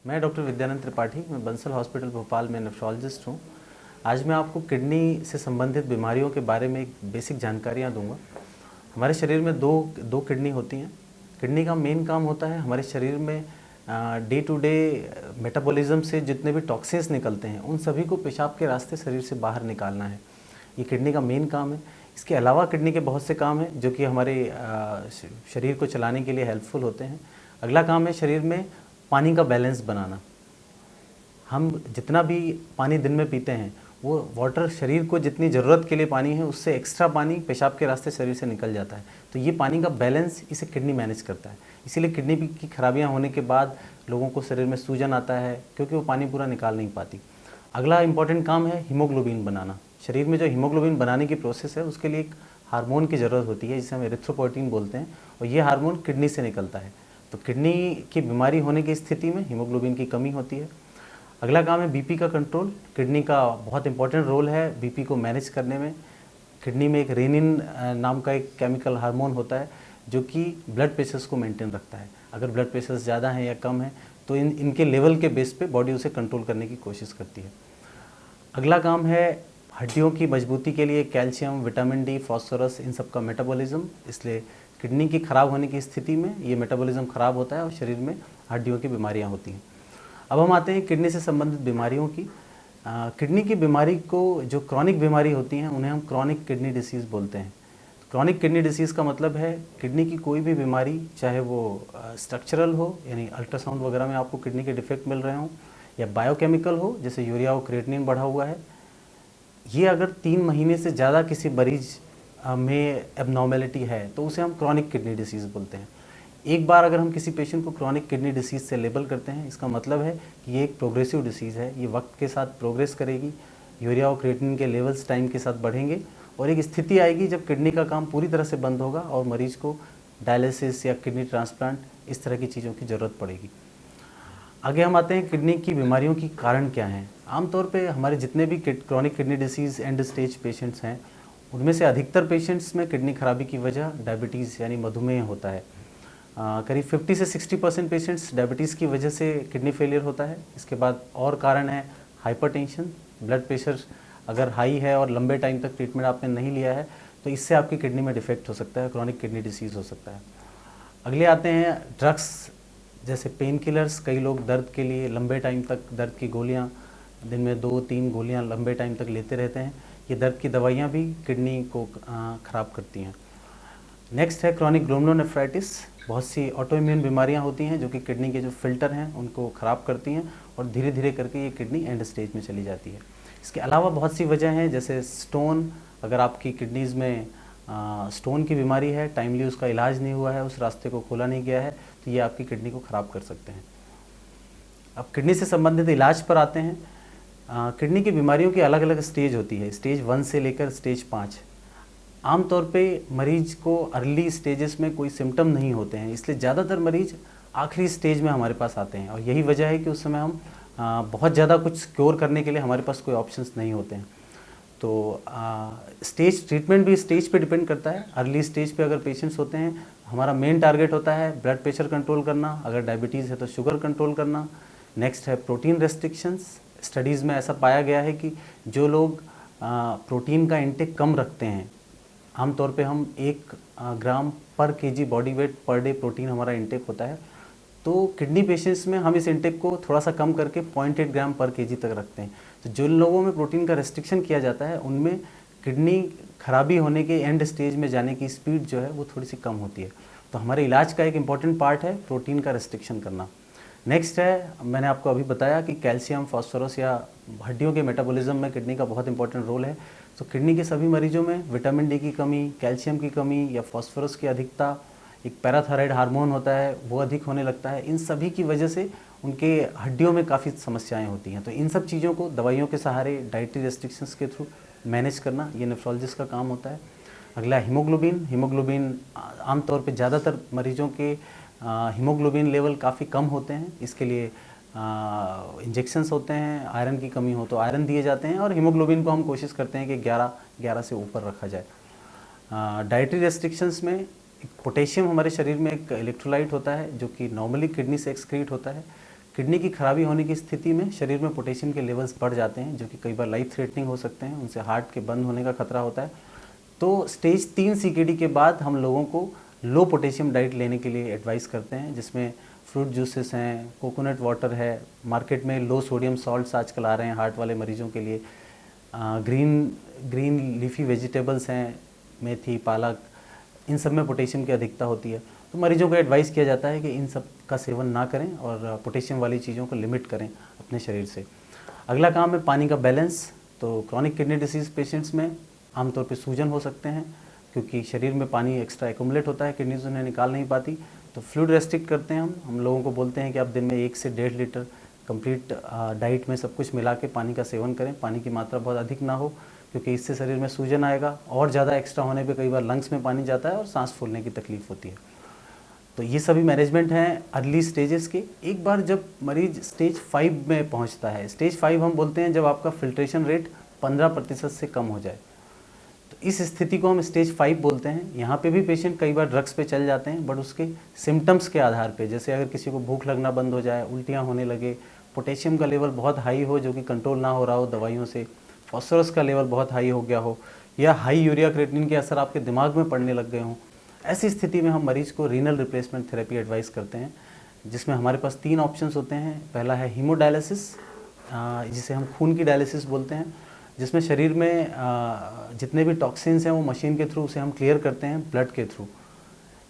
मैं डॉक्टर विद्यानंद त्रिपाठी, मैं बंसल हॉस्पिटल भोपाल में नेफ्रोलॉजिस्ट हूँ। आज मैं आपको किडनी से संबंधित बीमारियों के बारे में एक बेसिक जानकारियाँ दूंगा। हमारे शरीर में दो दो किडनी होती हैं। किडनी का मेन काम होता है हमारे शरीर में डे टू डे मेटाबॉलिज्म से जितने भी टॉक्सिन्स निकलते हैं उन सभी को पेशाब के रास्ते शरीर से बाहर निकालना है। ये किडनी का मेन काम है। इसके अलावा किडनी के बहुत से काम हैं जो कि हमारे शरीर को चलाने के लिए हेल्पफुल होते हैं। अगला काम है शरीर में पानी का बैलेंस बनाना। हम जितना भी पानी दिन में पीते हैं वो वाटर शरीर को जितनी ज़रूरत के लिए पानी है उससे एक्स्ट्रा पानी पेशाब के रास्ते शरीर से निकल जाता है। तो ये पानी का बैलेंस इसे किडनी मैनेज करता है। इसीलिए किडनी की खराबियां होने के बाद लोगों को शरीर में सूजन आता है क्योंकि वो पानी पूरा निकाल नहीं पाती। अगला इंपॉर्टेंट काम है हीमोग्लोबिन बनाना। शरीर में जो हीमोग्लोबिन बनाने की प्रोसेस है उसके लिए एक हार्मोन की ज़रूरत होती है जिसे हम एरिथ्रोपोइटिन बोलते हैं, और ये हार्मोन किडनी से निकलता है। तो किडनी की बीमारी होने की स्थिति में हीमोग्लोबिन की कमी होती है। अगला काम है बीपी का कंट्रोल। किडनी का बहुत इंपॉर्टेंट रोल है बीपी को मैनेज करने में। किडनी में एक रेनिन नाम का एक केमिकल हार्मोन होता है जो कि ब्लड प्रेशर्स को मेंटेन रखता है। अगर ब्लड प्रेशर्स ज़्यादा हैं या कम है तो इनके लेवल के बेस पे बॉडी उसे कंट्रोल करने की कोशिश करती है। अगला काम है हड्डियों की मजबूती के लिए कैल्शियम, विटामिन डी, फास्फोरस, इन सब का मेटाबॉलिज्म। इसलिए किडनी की खराब होने की स्थिति में ये मेटाबॉलिज्म खराब होता है और शरीर में हड्डियों की बीमारियां होती हैं। अब हम आते हैं किडनी से संबंधित बीमारियों की। किडनी की बीमारी को जो क्रॉनिक बीमारी होती हैं उन्हें हम क्रॉनिक किडनी डिसीज़ बोलते हैं। क्रॉनिक किडनी डिसीज़ का मतलब है किडनी की कोई भी बीमारी, चाहे वो स्ट्रक्चरल हो यानी अल्ट्रासाउंड वगैरह में आपको किडनी के डिफेक्ट मिल रहे हों, या बायोकेमिकल हो जैसे यूरिया और क्रिएटिनिन बढ़ा हुआ है, ये अगर 3 महीने से ज़्यादा किसी मरीज में एबनॉर्मेलिटी है तो उसे हम क्रॉनिक किडनी डिसीज़ बोलते हैं। एक बार अगर हम किसी पेशेंट को क्रॉनिक किडनी डिसीज़ से लेबल करते हैं इसका मतलब है कि ये एक प्रोग्रेसिव डिसीज़ है, ये वक्त के साथ प्रोग्रेस करेगी, यूरिया और क्रिएटिनिन के लेवल्स टाइम के साथ बढ़ेंगे और एक स्थिति आएगी जब किडनी का काम पूरी तरह से बंद होगा और मरीज को डायलिसिस या किडनी ट्रांसप्लांट इस तरह की चीज़ों की ज़रूरत पड़ेगी। आगे हम आते हैं किडनी की बीमारियों की कारण क्या हैं। आमतौर पे हमारे जितने भी chronic kidney disease and stage patients हैं उनमें से अधिकतर पेशेंट्स में किडनी खराबी की वजह डायबिटीज़ यानी मधुमेह होता है। करीब 50 से 60% पेशेंट्स डायबिटीज़ की वजह से किडनी फेलियर होता है। इसके बाद और कारण है हाइपरटेंशन, ब्लड प्रेशर अगर हाई है और लंबे टाइम तक ट्रीटमेंट आपने नहीं लिया है तो इससे आपकी किडनी में डिफेक्ट हो सकता है, क्रॉनिक किडनी डिसीज़ हो सकता है। अगले आते हैं ड्रग्स जैसे पेन किलर्स। कई लोग दर्द के लिए लंबे टाइम तक दर्द की गोलियाँ, दिन में 2-3 गोलियाँ लंबे टाइम तक लेते रहते हैं। ये दर्द की दवाइयाँ भी किडनी को ख़राब करती हैं। नेक्स्ट है क्रॉनिक ग्लोमेरुलोनेफ्राइटिस। बहुत सी ऑटोइम्यून बीमारियां होती हैं जो कि किडनी के जो फिल्टर हैं उनको ख़राब करती हैं और धीरे धीरे करके ये किडनी एंड स्टेज में चली जाती है। इसके अलावा बहुत सी वजह हैं जैसे स्टोन। अगर आपकी किडनीज़ में स्टोन की बीमारी है, टाइमली उसका इलाज नहीं हुआ है, उस रास्ते को खोला नहीं गया है तो ये आपकी किडनी को ख़राब कर सकते हैं। अब किडनी से संबंधित इलाज पर आते हैं। किडनी की बीमारियों की अलग अलग स्टेज होती है, स्टेज 1 से लेकर स्टेज 5। आमतौर पे मरीज को अर्ली स्टेजेस में कोई सिम्टम नहीं होते हैं, इसलिए ज़्यादातर मरीज आखिरी स्टेज में हमारे पास आते हैं और यही वजह है कि उस समय हम बहुत ज़्यादा कुछ क्योर करने के लिए हमारे पास कोई ऑप्शंस नहीं होते हैं। तो स्टेज ट्रीटमेंट भी स्टेज पे डिपेंड करता है। अर्ली स्टेज पे अगर पेशेंट्स होते हैं हमारा मेन टारगेट होता है ब्लड प्रेशर कंट्रोल करना, अगर डायबिटीज़ है तो शुगर कंट्रोल करना। नेक्स्ट है प्रोटीन रेस्ट्रिक्शंस। स्टडीज़ में ऐसा पाया गया है कि जो लोग प्रोटीन का इंटेक कम रखते हैं, आमतौर पे हम 1 ग्राम पर KG body weight per day protein हमारा इंटेक होता है, तो किडनी पेशेंट्स में हम इस इंटेक को थोड़ा सा कम करके 0.8 ग्राम पर केजी तक रखते हैं। तो जिन लोगों में प्रोटीन का रेस्ट्रिक्शन किया जाता है उनमें किडनी खराबी होने के एंड स्टेज में जाने की स्पीड जो है वो थोड़ी सी कम होती है। तो हमारे इलाज का एक इम्पॉर्टेंट पार्ट है प्रोटीन का रेस्ट्रिक्शन करना। नेक्स्ट है, मैंने आपको अभी बताया कि कैल्शियम, फास्फोरस या हड्डियों के मेटाबॉलिज्म में किडनी का बहुत इंपॉर्टेंट रोल है। तो किडनी के सभी मरीजों में विटामिन डी की कमी, कैल्शियम की कमी या फास्फोरस की अधिकता, एक पैराथायराइड हार्मोन होता है वो अधिक होने लगता है, इन सभी की वजह से उनके हड्डियों में काफ़ी समस्याएं होती हैं। तो इन सब चीज़ों को दवाइयों के सहारे, डाइटरी रेस्ट्रिक्शंस के थ्रू मैनेज करना ये नेफ्रोलॉजिस्ट का काम होता है। अगला हीमोग्लोबिन। हीमोग्लोबिन आमतौर पे ज़्यादातर मरीजों के हीमोग्लोबिन लेवल काफ़ी कम होते हैं, इसके लिए इंजेक्शंस होते हैं। आयरन की कमी हो तो आयरन दिए जाते हैं और हीमोग्लोबिन को हम कोशिश करते हैं कि 11 से ऊपर रखा जाए। डाइटरी रेस्ट्रिक्शंस में पोटेशियम हमारे शरीर में एक इलेक्ट्रोलाइट होता है जो कि नॉर्मली किडनी से एक्सक्रीट होता है। किडनी की खराबी होने की स्थिति में शरीर में पोटेशियम के लेवल्स बढ़ जाते हैं, जो कि कई बार लाइफ थ्रेटनिंग हो सकते हैं, उनसे हार्ट के बंद होने का खतरा होता है। तो स्टेज 3 सीकेडी के बाद हम लोगों को लो पोटेशियम डाइट लेने के लिए एडवाइस करते हैं, जिसमें फ्रूट जूसेस हैं, कोकोनट वाटर है, मार्केट में लो सोडियम सॉल्ट्स आजकल आ रहे हैं हार्ट वाले मरीजों के लिए, ग्रीन लीफी वेजिटेबल्स हैं, मेथी, पालक, इन सब में पोटेशियम की अधिकता होती है। तो मरीजों को एडवाइस किया जाता है कि इन सब का सेवन ना करें और पोटेशियम वाली चीज़ों को लिमिट करें अपने शरीर से। अगला काम है पानी का बैलेंस। तो क्रॉनिक किडनी डिसीज़ पेशेंट्स में आमतौर पे सूजन हो सकते हैं, क्योंकि शरीर में पानी एक्स्ट्रा एक्यूमुलेट होता है, किडनीज उन्हें निकाल नहीं पाती। तो फ्लूइड रेस्ट्रिक्ट करते हैं हम लोगों को बोलते हैं कि आप दिन में 1 से 1.5 लीटर कंप्लीट डाइट में सब कुछ मिला के पानी का सेवन करें। पानी की मात्रा बहुत अधिक ना हो, क्योंकि इससे शरीर में सूजन आएगा और ज़्यादा एक्स्ट्रा होने पे कई बार लंग्स में पानी जाता है और सांस फूलने की तकलीफ होती है। तो ये सभी मैनेजमेंट हैं अर्ली स्टेजेस के। एक बार जब मरीज स्टेज 5 में पहुंचता है, स्टेज 5 हम बोलते हैं जब आपका फिल्ट्रेशन रेट 15% से कम हो जाए, तो इस स्थिति को हम स्टेज 5 बोलते हैं। यहाँ पे भी पेशेंट कई बार ड्रग्स पे चल जाते हैं, बट उसके सिम्टम्स के आधार पे, जैसे अगर किसी को भूख लगना बंद हो जाए, उल्टियाँ होने लगे, पोटेशियम का लेवल बहुत हाई हो जो कि कंट्रोल ना हो रहा हो दवाइयों से, फॉस्फोरस का लेवल बहुत हाई हो गया हो, या हाई यूरिया क्रिएटिनिन के असर आपके दिमाग में पड़ने लग गए हों, ऐसी स्थिति में हम मरीज को रीनल रिप्लेसमेंट थेरेपी एडवाइस करते हैं, जिसमें हमारे पास 3 ऑप्शंस होते हैं। पहला है हीमोडायलिसिस, जिसे हम खून की डायलिसिस बोलते हैं, जिसमें शरीर में जितने भी टॉक्सिन्स हैं वो मशीन के थ्रू उसे हम क्लियर करते हैं ब्लड के थ्रू।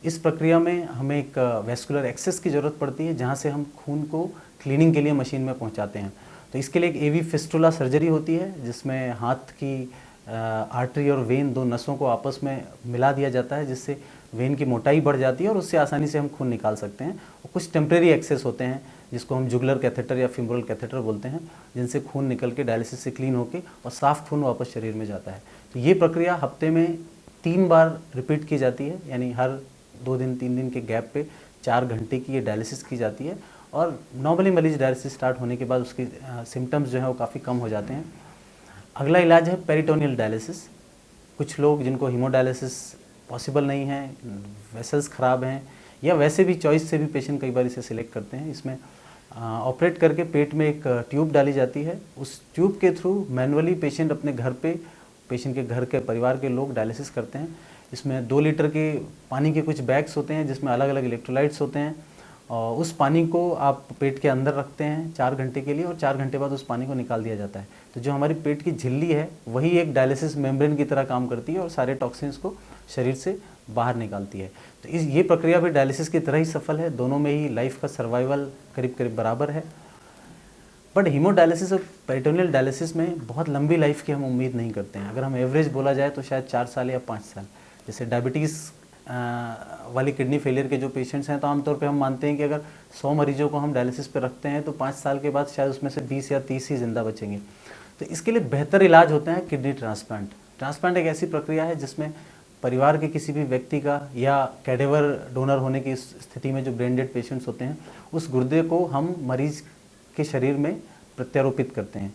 इस प्रक्रिया में हमें एक वेस्कुलर एक्सेस की ज़रूरत पड़ती है, जहाँ से हम खून को क्लीनिंग के लिए मशीन में पहुँचाते हैं। तो इसके लिए एक एवी फिस्टुला सर्जरी होती है, जिसमें हाथ की आर्टरी और वेन, 2 नसों को आपस में मिला दिया जाता है, जिससे वेन की मोटाई बढ़ जाती है और उससे आसानी से हम खून निकाल सकते हैं। और कुछ टेम्परेरी एक्सेस होते हैं, जिसको हम जुगुलर कैथेटर या फिमोरल कैथेटर बोलते हैं, जिनसे खून निकल के डायलिसिस से क्लीन होके और साफ खून वापस शरीर में जाता है। तो ये प्रक्रिया हफ्ते में 3 बार रिपीट की जाती है, यानी हर 2 दिन 3 दिन के गैप पे 4 घंटे की ये डायलिसिस की जाती है। और नॉर्मली मरीज डायलिसिस स्टार्ट होने के बाद उसके सिम्टम्स जो हैं वो काफ़ी कम हो जाते हैं। अगला इलाज है पेरिटोनियल डायलिसिस। कुछ लोग जिनको हीमोडायलिसिस पॉसिबल नहीं है, वेसल्स ख़राब हैं, या वैसे भी चॉइस से भी पेशेंट कई बार इसे सिलेक्ट करते हैं। इसमें ऑपरेट करके पेट में एक ट्यूब डाली जाती है, उस ट्यूब के थ्रू मैनुअली पेशेंट अपने घर पे, पेशेंट के घर के परिवार के लोग डायलिसिस करते हैं। इसमें 2 लीटर के पानी के कुछ बैग्स होते हैं, जिसमें अलग अलग इलेक्ट्रोलाइट्स होते हैं, और उस पानी को आप पेट के अंदर रखते हैं 4 घंटे के लिए, और 4 घंटे बाद उस पानी को निकाल दिया जाता है। तो जो हमारी पेट की झिल्ली है वही एक डायलिसिस मेम्ब्रेन की तरह काम करती है और सारे टॉक्सिन्स को शरीर से बाहर निकालती है। तो ये प्रक्रिया भी डायलिसिस की तरह ही सफल है। दोनों में ही लाइफ का सर्वाइवल करीब करीब बराबर है। बट हीमोडायलिसिस और पेरिटोनियल डायलिसिस में बहुत लंबी लाइफ की हम उम्मीद नहीं करते हैं। अगर हम एवरेज बोला जाए तो शायद 4 साल या 5 साल। जैसे डायबिटीज़ वाली किडनी फेलियर के जो पेशेंट्स हैं, तो आमतौर पे हम मानते हैं कि अगर 100 मरीजों को हम डायलिसिस पे रखते हैं तो 5 साल के बाद शायद उसमें से 20 या 30 ही जिंदा बचेंगे। तो इसके लिए बेहतर इलाज होता है किडनी ट्रांसप्लांट। ट्रांसप्लांट एक ऐसी प्रक्रिया है जिसमें परिवार के किसी भी व्यक्ति का या कैडेवर डोनर होने की स्थिति में जो ब्रेन डेड पेशेंट्स होते हैं, उस गुर्दे को हम मरीज के शरीर में प्रत्यारोपित करते हैं।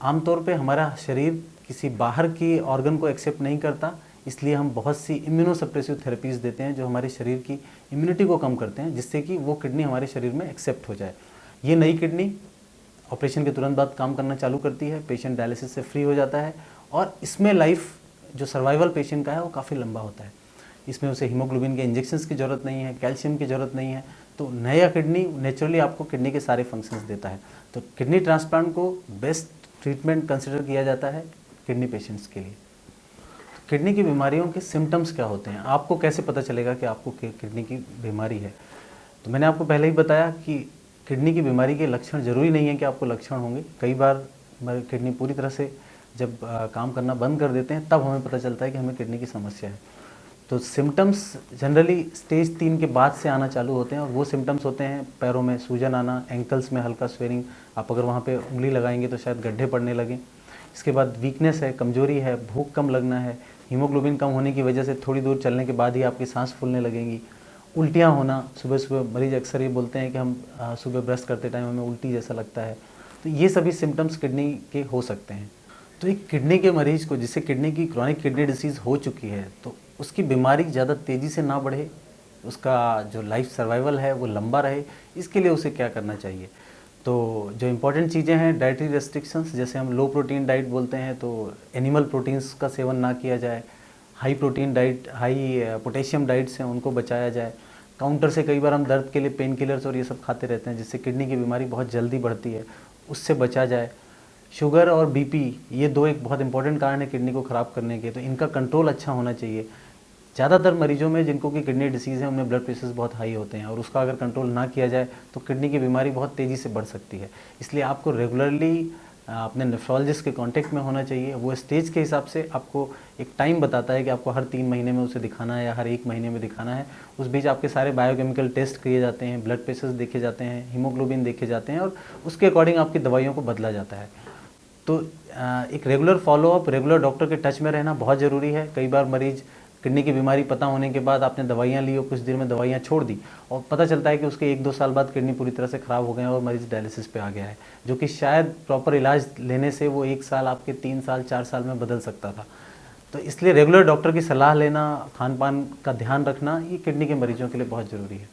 आमतौर पे हमारा शरीर किसी बाहर की ऑर्गन को एक्सेप्ट नहीं करता, इसलिए हम बहुत सी इम्यूनोसप्रेसिव थेरेपीज़ देते हैं जो हमारे शरीर की इम्यूनिटी को कम करते हैं, जिससे कि वो किडनी हमारे शरीर में एक्सेप्ट हो जाए। ये नई किडनी ऑपरेशन के तुरंत बाद काम करना चालू करती है, पेशेंट डायलिसिस से फ्री हो जाता है, और इसमें लाइफ जो सर्वाइवल पेशेंट का है वो काफ़ी लंबा होता है। इसमें उसे हीमोग्लोबिन के इंजेक्शंस की ज़रूरत नहीं है, कैल्शियम की ज़रूरत नहीं है। तो नया किडनी नेचुरली आपको किडनी के सारे फंक्शंस देता है। तो किडनी ट्रांसप्लांट को बेस्ट ट्रीटमेंट कंसिडर किया जाता है किडनी पेशेंट्स के लिए। किडनी की बीमारियों के सिम्टम्स क्या होते हैं, आपको कैसे पता चलेगा कि आपको किडनी की बीमारी है? तो मैंने आपको पहले ही बताया कि किडनी की बीमारी के लक्षण ज़रूरी नहीं है कि आपको लक्षण होंगे। कई बार किडनी पूरी तरह से जब काम करना बंद कर देते हैं तब हमें पता चलता है कि हमें किडनी की समस्या है। तो सिम्टम्स जनरली स्टेज 3 के बाद से आना चालू होते हैं, और वो सिम्टम्स होते हैं पैरों में सूजन आना, एंकल्स में हल्का स्वेलिंग, आप अगर वहाँ पे उंगली लगाएंगे तो शायद गड्ढे पड़ने लगें। इसके बाद वीकनेस है, कमजोरी है, भूख कम लगना है, हीमोग्लोबिन कम होने की वजह से थोड़ी दूर चलने के बाद ही आपकी सांस फूलने लगेंगी, उल्टियाँ होना, सुबह सुबह मरीज अक्सर ये बोलते हैं कि हम सुबह ब्रश करते टाइम हमें उल्टी जैसा लगता है। तो ये सभी सिम्टम्स किडनी के हो सकते हैं। तो एक किडनी के मरीज को जिसे किडनी की क्रॉनिक किडनी डिसीज़ हो चुकी है, तो उसकी बीमारी ज़्यादा तेज़ी से ना बढ़े, उसका जो लाइफ सर्वाइवल है वो लंबा रहे, इसके लिए उसे क्या करना चाहिए। तो जो इम्पोर्टेंट चीज़ें हैं, डाइटरी रेस्ट्रिक्शंस, जैसे हम लो प्रोटीन डाइट बोलते हैं तो एनिमल प्रोटीन्स का सेवन ना किया जाए, high protein diet, high potassium diets हैं उनको बचाया जाए। काउंटर से कई बार हम दर्द के लिए पेन किलर्स और ये सब खाते रहते हैं, जिससे किडनी की बीमारी बहुत जल्दी बढ़ती है, उससे बचा जाए। शुगर और बीपी, ये दो एक बहुत इंपॉर्टेंट कारण है किडनी को ख़राब करने के, तो इनका कंट्रोल अच्छा होना चाहिए। ज़्यादातर मरीजों में जिनको कि किडनी डिसीज़ है उनमें ब्लड प्रेशर्स बहुत हाई होते हैं, और उसका अगर कंट्रोल ना किया जाए तो किडनी की बीमारी बहुत तेज़ी से बढ़ सकती है। इसलिए आपको रेगुलरली अपने नेफ्रोलॉजिस्ट के कांटेक्ट में होना चाहिए। वो स्टेज के हिसाब से आपको एक टाइम बताता है कि आपको हर 3 महीने में उसे दिखाना है या हर 1 महीने में दिखाना है। उस बीच आपके सारे बायोकेमिकल टेस्ट किए जाते हैं, ब्लड प्रेशर्स देखे जाते हैं, हीमोग्लोबिन देखे जाते हैं, और उसके अकॉर्डिंग आपकी दवाइयों को बदला जाता है। तो एक रेगुलर फॉलोअप, रेगुलर डॉक्टर के टच में रहना बहुत ज़रूरी है। कई बार मरीज़ किडनी की बीमारी पता होने के बाद आपने दवाइयाँ ली और कुछ देर में दवाइयाँ छोड़ दी, और पता चलता है कि उसके 1-2 साल बाद किडनी पूरी तरह से ख़राब हो गए हैं और मरीज़ डायलिसिस पे आ गया है, जो कि शायद प्रॉपर इलाज लेने से वो 1 साल आपके 3 साल 4 साल में बदल सकता था। तो इसलिए रेगुलर डॉक्टर की सलाह लेना, खान पान का ध्यान रखना, ये किडनी के मरीजों के लिए बहुत ज़रूरी है।